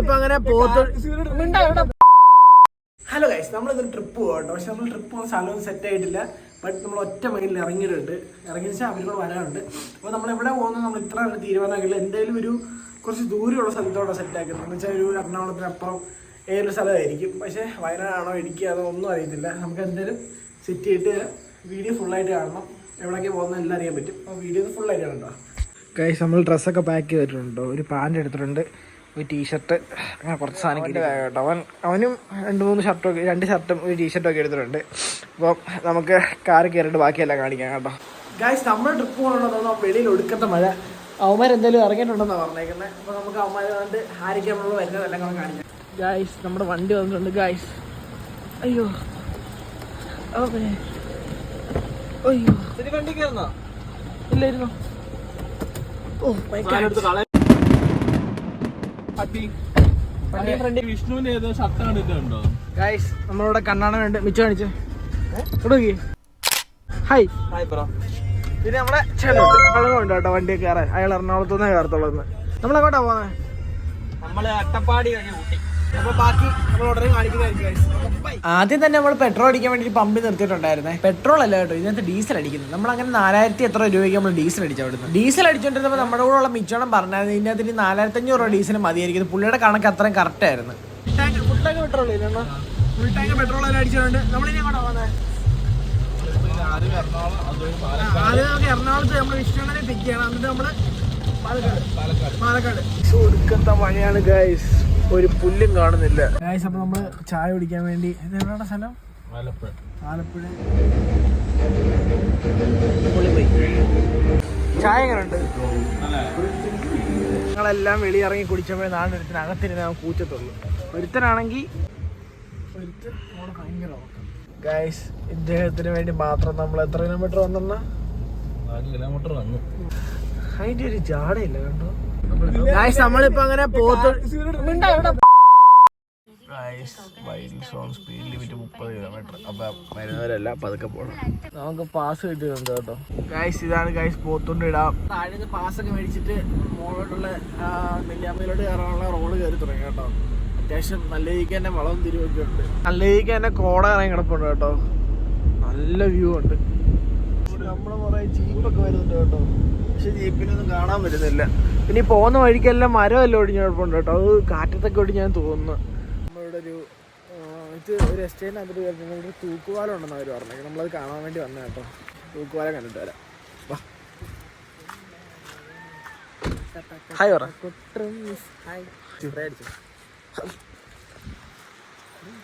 ഇപ്പൊ അങ്ങനെ hello guys, നമ്മളിതൊരു trip പോകട്ടോ. പക്ഷെ നമ്മൾ ട്രിപ്പ് പോകുന്ന സ്ഥലമൊന്നും സെറ്റ് ആയിട്ടില്ല. ബട്ട് നമ്മൾ ഒറ്റ മൈലിൽ ഇറങ്ങിയിട്ടുണ്ട്. ഇറങ്ങിയെന്ന് വെച്ചാൽ അവരോട് വരാനുണ്ട്. അപ്പോൾ നമ്മൾ എവിടെ പോകുന്നത് നമ്മൾ ഇത്ര തീരുമാനമാക്കില്ല. എന്തെങ്കിലും ഒരു കുറച്ച് ദൂരെയുള്ള സ്ഥലത്തോടെ സെറ്റ് ആക്കുന്നത് എന്ന് വെച്ചാൽ ഒരു എറണാകുളത്തിനപ്പുറം ഏതൊരു സ്ഥലമായിരിക്കും. പക്ഷേ വയനാടാണോ ഇടുക്കി അതോ ഒന്നും അറിയത്തില്ല. നമുക്ക് എന്തായാലും സെറ്റ് ചെയ്തിട്ട് വീഡിയോ ഫുള്ളായിട്ട് കാണണം. എവിടേക്ക് പോകുന്നത് എല്ലാം അറിയാൻ പറ്റും. അപ്പോൾ വീഡിയോ ഫുള്ളായിട്ട് കാണണ്ടോ ഗൈസ്. നമ്മൾ ഡ്രസ്സൊക്കെ പാക്ക് ചെയ്തിട്ടുണ്ടോ. ഒരു പാൻറ് എടുത്തിട്ടുണ്ട്, ഒരു ടീഷർട്ട്, അങ്ങനെ കുറച്ച് സാധനം കേട്ടോ. അവനും 2-3 ഷർട്ടൊക്കെ, 2 ഷർട്ടും ഒരു ടീഷർട്ടൊക്കെ എടുത്തിട്ടുണ്ട്. അപ്പോൾ നമുക്ക് കാറ് കയറിയിട്ട് ബാക്കിയെല്ലാം കാണിക്കാം കേട്ടോ. ഗൈസ്, നമ്മൾ ട്രിപ്പ് പോകണമെന്ന് വെളിയിൽ ഒടുക്കത്തെ മഴ. അവന്മാരെന്തായാലും ഇറങ്ങിയിട്ടുണ്ടെന്നാണ് പറഞ്ഞേക്കുന്നത്. അപ്പോൾ നമുക്ക് അവന്മാർ കണ്ട് ആരൊക്കെ നമ്മൾ വരുന്നതെല്ലാം കൂടെ കാണിക്കാം. ഗൈസ്, നമ്മുടെ വണ്ടി വന്നിട്ടുണ്ട് ഗൈസ്. അയ്യോ അയ്യോ, വണ്ടി കയറുന്നോ? ഇല്ലായിരുന്നോ? ഓ വിഷ്ണുവിന്റെ ഏതോ ഷർട്ട് കണ്ടിട്ടുണ്ടോ ഗൈസ്? നമ്മളിവിടെ കണ്ണാണ വേണ്ട മിച്ച കാണിച്ചേ. കൊടുക്കി ഹായ് ഹായ് ബ്രോ. പിന്നെ നമ്മളെ ചേട്ടനുണ്ട് കേട്ടോ വണ്ടിയൊക്കെ കയറാൻ. അയാൾ എറണാകുളത്തുനിന്നേ കയറത്തുള്ളൂ. നമ്മളെങ്ങോട്ടാ പോകുന്നത്? നമ്മള് അട്ടപ്പാടി കഴിഞ്ഞ് കൂട്ടി. അപ്പൊ ബാക്കി നമ്മൾ ഉടനെ കാണിക്കുന്നതായിരിക്കും. ആദ്യം തന്നെ നമ്മൾ പെട്രോൾ അടിക്കാൻ വേണ്ടി പമ്പിൽ നിർത്തിയിട്ടുണ്ടായിരുന്നേ. പെട്രോൾ അല്ല കേട്ടോ, ഇതിനകത്ത് ഡീസൽ അടിക്കുന്നത്. നമ്മൾ അങ്ങനെ 4000 എത്ര രൂപയ്ക്ക് നമ്മൾ ഡീസൽ അടിച്ചു അവിടുന്ന്. ഡീസൽ അടിച്ചോണ്ടിരുന്നപ്പോൾ നമ്മുടെ കൂടെ ഉള്ള മിച്ചോണം പറഞ്ഞായിരുന്നു ഇതിനകത്ത് 4500 രൂപ ഡീസൽ മതിയായിരിക്കും. പുള്ളിയുടെ കണക്ക് അത്രയും കറക്റ്റ് ആയിരുന്നു. ഫുൾ ടാങ്ക് പെട്രോൾ ഇല്ല, ഫുൾ ടാങ്ക് പെട്രോൾ എല്ലാം അടിച്ചുകൊണ്ട് നമ്മളിനി അങ്ങോട്ടാ പോകുന്നത്. എറണാകുളത്ത് നമ്മൾ വിഷ്ണുവിനെ പിക്ക് ചെയ്യണം. എന്നിട്ട് നമ്മള് പാലക്കാട്. ഒടുക്കത്തെ മഴയാണ് ഗൈസ്, ഒരു പുല്ലും കാണുന്നില്ല ഗൈസ്. അപ്പൊ നമ്മള് ചായ കുടിക്കാൻ വേണ്ടി എവിടെയാണ് സ്ഥലം? ആലപ്പുഴ. ചായ എങ്ങനെ ഉണ്ട്? ഞങ്ങളെല്ലാം വെളിയിറങ്ങി കുടിച്ചപ്പോൾ നാടിനകത്തിരുന്ന് ഞാൻ കൂച്ചത്തുള്ളൂ. ഒരുത്തനാണെങ്കിൽ ഭയങ്കര ഗൈസ്. ഇദ്ദേഹത്തിന് വേണ്ടി മാത്രം നമ്മൾ എത്ര കിലോമീറ്റർ വന്നെന്നാ? 4 കിലോമീറ്റർ വന്നു. അതിന്റെ ഒരു ജാടയില്ല കേട്ടോ ഗൈസ്. നമ്മളിപ്പോ അങ്ങനെ സ്പീഡ് ലിമിറ്റ് 30 കിലോമീറ്റർ. അപ്പൊ വരുന്നവരല്ല പതുക്കെ പോകണം. നമുക്ക് പാസ് കിട്ടിയിട്ടുണ്ട് കേട്ടോ ഗൈസ്. ഇതാണ് ഗൈസ് പോത്തുണ്ട് ഇടാം. താഴെ പാസ്സൊക്കെ മേടിച്ചിട്ട് മുകളിലോട്ടുള്ള നെല്ലിയാമ്പതിലോട്ട് കയറാനുള്ള റോഡ് കയറി തുടങ്ങി കേട്ടോ. അത്യാവശ്യം നല്ല രീതിക്ക് തന്നെ വളവും തിരിവൊക്കെ ഉണ്ട്. നല്ല രീതിക്ക് തന്നെ കോട ഇറങ്ങി കിടപ്പുണ്ട് കേട്ടോ. നല്ല വ്യൂ ഉണ്ട്. നമ്മള് കുറെ ജീപ്പൊക്കെ വരുന്നുണ്ട് കേട്ടോ. പക്ഷെ ജീപ്പിനൊന്നും കാണാൻ പറ്റുന്നില്ല. പിന്നെ ഈ പോകുന്ന വഴിക്കെല്ലാം മരമല്ല ഒടിഞ്ഞ് കുഴപ്പമുണ്ട് കേട്ടോ. അത് കാറ്റത്തൊക്കെ ഒടിഞ്ഞാൻ തോന്നുന്നു. നമ്മളിവിടെ ഒരു എസ്റ്റേറ്റിനകത്ത് ഒരു തൂക്കുപാലം ഉണ്ടെന്ന് അവർ പറഞ്ഞത്. നമ്മളത് കാണാൻ വേണ്ടി വന്ന കേട്ടോ. തൂക്കുപാലം കണ്ടിട്ട് വരാം. ഹായ് പറ.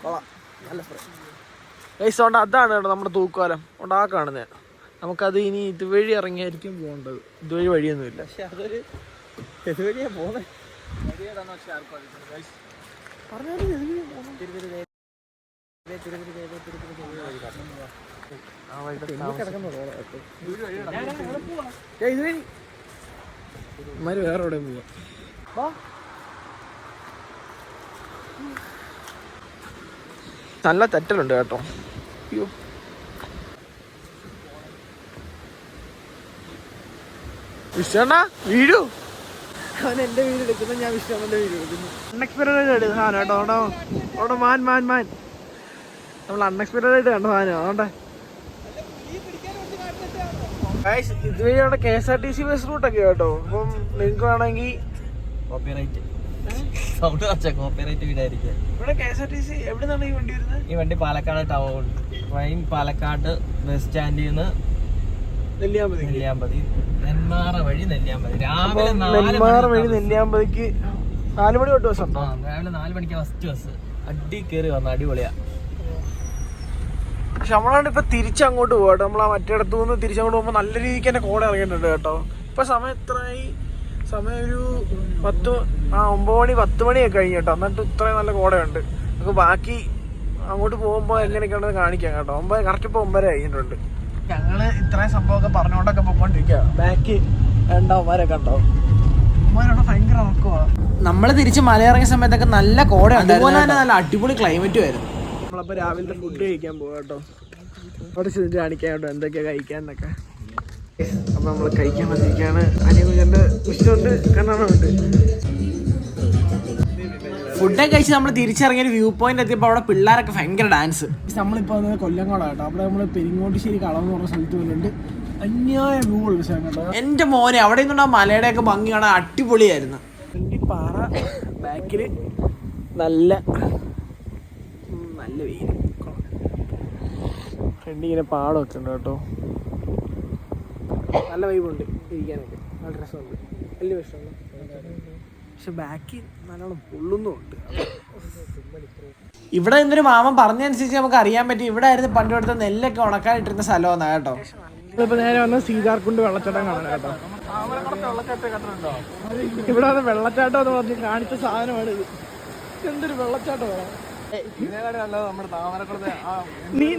കൊള്ളാം, നല്ല സ്പ്രേ. അതാണ് കേട്ടോ നമ്മുടെ തൂക്കുപാലം. ആ കാണുന്നത്. നമുക്കത് ഇനി ഇതുവഴി ഇറങ്ങിയായിരിക്കും പോകേണ്ടത്. ഇതുവഴി വഴിയൊന്നുമില്ല. പക്ഷെ അതൊരു ഇതുവഴിയാ പോകുന്നത്. ഇതുവഴി വേറെ എവിടെ പോവാ. നല്ല തെറ്റലുണ്ട് കേട്ടോ. അയ്യോ, വിശ്വണ്ണ വീഴു. അവൻ എന്റെ വീട് എടുക്കുന്നു, ഞാൻ വിശ്വണ്ണന്റെ വീട് എടുക്കുന്നു. അൺഎക്സ്പെക്ടഡ് സാധനം കേട്ടോ. അവിടെ മാൻ നമ്മൾ അൺഎക്സ്പെക്ടഡ് ആയിട്ട് കണ്ട സാധനം. അതുകൊണ്ടേ ഇതുവഴി അവിടെ KSRTC ബസ് റൂട്ടൊക്കെ കേട്ടോ. അപ്പം നിങ്ങൾക്ക് വേണമെങ്കിൽ ഇവിടെ KSRTC എവിടെ നിന്നാണ് ഈ വണ്ടി വരുന്നത്? ഈ വണ്ടി Palakkad town train, Palakkad bus സ്റ്റാൻഡിൽ നിന്ന് നെല്ലിയാമ്പതി, നെന്മാറ വഴി നെല്ലിയാമ്പതി. നെന്മാറ വഴി നെല്ലിയാമ്പതിക്ക് 4 മണി തൊട്ട് ബസ് ഉണ്ടോ? രാവിലെ 4 മണിക്ക് ഫസ്റ്റ് ബസ്. അടി കയറി വന്നു, അടിപൊളിയാ. പക്ഷെ നമ്മളാണ് ഇപ്പൊ തിരിച്ചങ്ങോട്ട് പോകട്ടോ. നമ്മൾ ആ മറ്റേടത്തു നിന്ന് തിരിച്ചങ്ങോട്ട് പോകുമ്പോൾ നല്ല രീതിക്ക് തന്നെ കോട ഇറങ്ങിയിട്ടുണ്ട് കേട്ടോ. ഇപ്പൊ സമയം എത്രയായി? സമയം ഒരു 9 മണി 10 മണിയൊക്കെ കഴിഞ്ഞു കേട്ടോ. എന്നിട്ട് ഇത്രയും നല്ല കോടയുണ്ട്. നമുക്ക് ബാക്കി അങ്ങോട്ട് പോകുമ്പോൾ എങ്ങനെയൊക്കെ ഉണ്ടെന്ന് കാണിക്കാം കേട്ടോ. 9 കറക്റ്റ് ഇപ്പോൾ 9 കഴിഞ്ഞിട്ടുണ്ട്. ഞങ്ങള് ഇത്രയും സംഭവമൊക്കെ പറഞ്ഞുകൊണ്ടൊക്കെ പോയിക്കൊണ്ടിരിക്കുക. ബാക്കി രണ്ടാവന്മാരൊക്കെ ഉണ്ടാവും. അവന്മാരോട് ഭയങ്കര ഉറക്കമാ. നമ്മള് തിരിച്ച് മലയിറങ്ങിയ സമയത്തൊക്കെ നല്ല കോടയുണ്ട്. അതുപോലെ തന്നെ നല്ല അടിപൊളി ക്ലൈമറ്റും ആയിരുന്നു. നമ്മളപ്പോ രാവിലത്തെ ഫുഡ് കഴിക്കാൻ പോവാ കേട്ടോ. അവിടെ ചെന്നിട്ട് കാണിക്കാൻ കേട്ടോ എന്തൊക്കെയാ കഴിക്കാന്നൊക്കെ. അപ്പൊ നമ്മള് കഴിക്കാൻ വന്നിരിക്കുകയാണ്. അനിയന്റെ ഇഷ്ടമുണ്ട്, കണ്ണാണുണ്ട്. ഫുഡൊക്കെ കഴിച്ച് നമ്മൾ തിരിച്ചിറങ്ങിയ ഒരു വ്യൂ പോയിന്റ് എത്തിയപ്പോൾ അവിടെ പിള്ളേരൊക്കെ ഭയങ്കര ഡാൻസ്. നമ്മളിപ്പോൾ വന്നത് കൊല്ലംകോടാണ് കേട്ടോ. അവിടെ നമ്മൾ പെരിങ്ങോട്ടുശ്ശേരി കളം എന്ന് പറഞ്ഞ സ്ഥലത്ത് വരുന്നുണ്ട്. അന്യായ വ്യൂ ഉള്ള വിഷയം കേട്ടോ. എൻ്റെ മോനെ അവിടെ നിന്നുണ്ട് ആ മലയുടെയൊക്കെ ഭംഗി കാണാൻ അടിപൊളിയായിരുന്നു. പാറ ബാക്കിൽ നല്ല നല്ല വെയിൽ, ഫ്രണ്ട് ഇങ്ങനെ പാടമൊക്കെ ഉണ്ട് കേട്ടോ. നല്ല വൈബുണ്ട് ഇരിക്കാനൊക്കെ, നല്ല രസമുണ്ട്, വലിയ ഇഷ്ടമുണ്ട്. പക്ഷെ ബാക്കിൽ നല്ലോണം പൊള്ളുന്നുമുണ്ട്. ഇവിടെ നിന്നൊരു മാമൻ പറഞ്ഞതനുസരിച്ച് നമുക്ക് അറിയാൻ പറ്റും ഇവിടെ ആയിരുന്നു പണ്ട് എടുത്ത നെല്ലൊക്കെ ഉണക്കാനിട്ടിരുന്ന സ്ഥലമാണ് കേട്ടോ. നമ്മളിപ്പോൾ നേരെ വന്ന് സീതാർകുണ്ട് വെള്ളച്ചാട്ടം കാണാൻ കേട്ടോ. ഇവിടെ വന്ന് വെള്ളച്ചാട്ടം എന്ന് പറഞ്ഞ് കാണിച്ച സാധനമാണ് ഇത്. എന്തൊരു വെള്ളച്ചാട്ടമാണ്.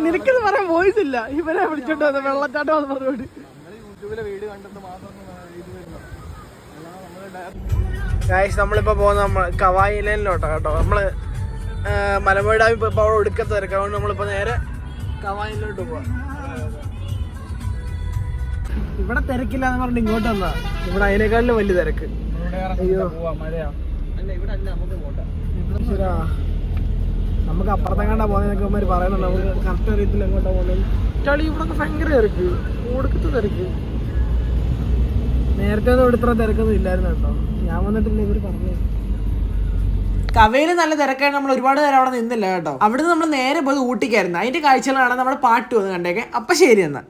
നിനക്കത് പറയാൻ വോയിസ് ഇല്ല. ഇവരെ വിളിച്ചോണ്ട് വന്ന വെള്ളച്ചാട്ടം എന്ന് പറഞ്ഞോണ്ട് നമ്മളിപ്പോ പോകുന്ന കവായി ലൈനിലോട്ടോ കേട്ടോ. നമ്മള് മലമ്പുഴ ഡാമിൽ ഇപ്പൊ അവിടെ ഒടുക്കത്ത് തിരക്കാം. അതുകൊണ്ട് നമ്മളിപ്പോ നേരെ കവായിലോട്ട് പോവാം. ഇവിടെ തിരക്കില്ല എന്ന് പറഞ്ഞിട്ട് ഇങ്ങോട്ട് വന്നാ. ഇവിടെ അതിനേക്കാളിലും വലിയ തിരക്ക്. അയ്യോ നമുക്ക് അപ്പുറത്തെങ്ങാണ്ടാ പോകുന്നതൊക്കെ പറയുന്നുണ്ട്. നമുക്ക് കറക്റ്റ് അറിയത്തില്ല എങ്ങോട്ടാ പോകുന്നത്. ചളി ഇവിടെ ഭയങ്കര തിരക്ക്, ഒടുക്കത്തെ തിരക്ക്. നേരത്തെ ഒന്നും ഇവിടെ ഇത്ര തിരക്കൊന്നും ഇല്ലായിരുന്നു കേട്ടോ. ഞാൻ വന്നിട്ടില്ല, ഇവര് പറഞ്ഞു. കവയില് നല്ല തിരക്കാണ്. നമ്മൾ ഒരുപാട് നേരം അവിടെ നിന്നില്ല കേട്ടോ. അവിടുന്ന് നമ്മൾ നേരെ പോയത് ഊട്ടിക്കായിരുന്നു. അതിന്റെ കാഴ്ചകളാണ് നമ്മുടെ പാട്ട് വന്ന് കണ്ടേക്കെ. അപ്പൊ ശരി എന്നാ.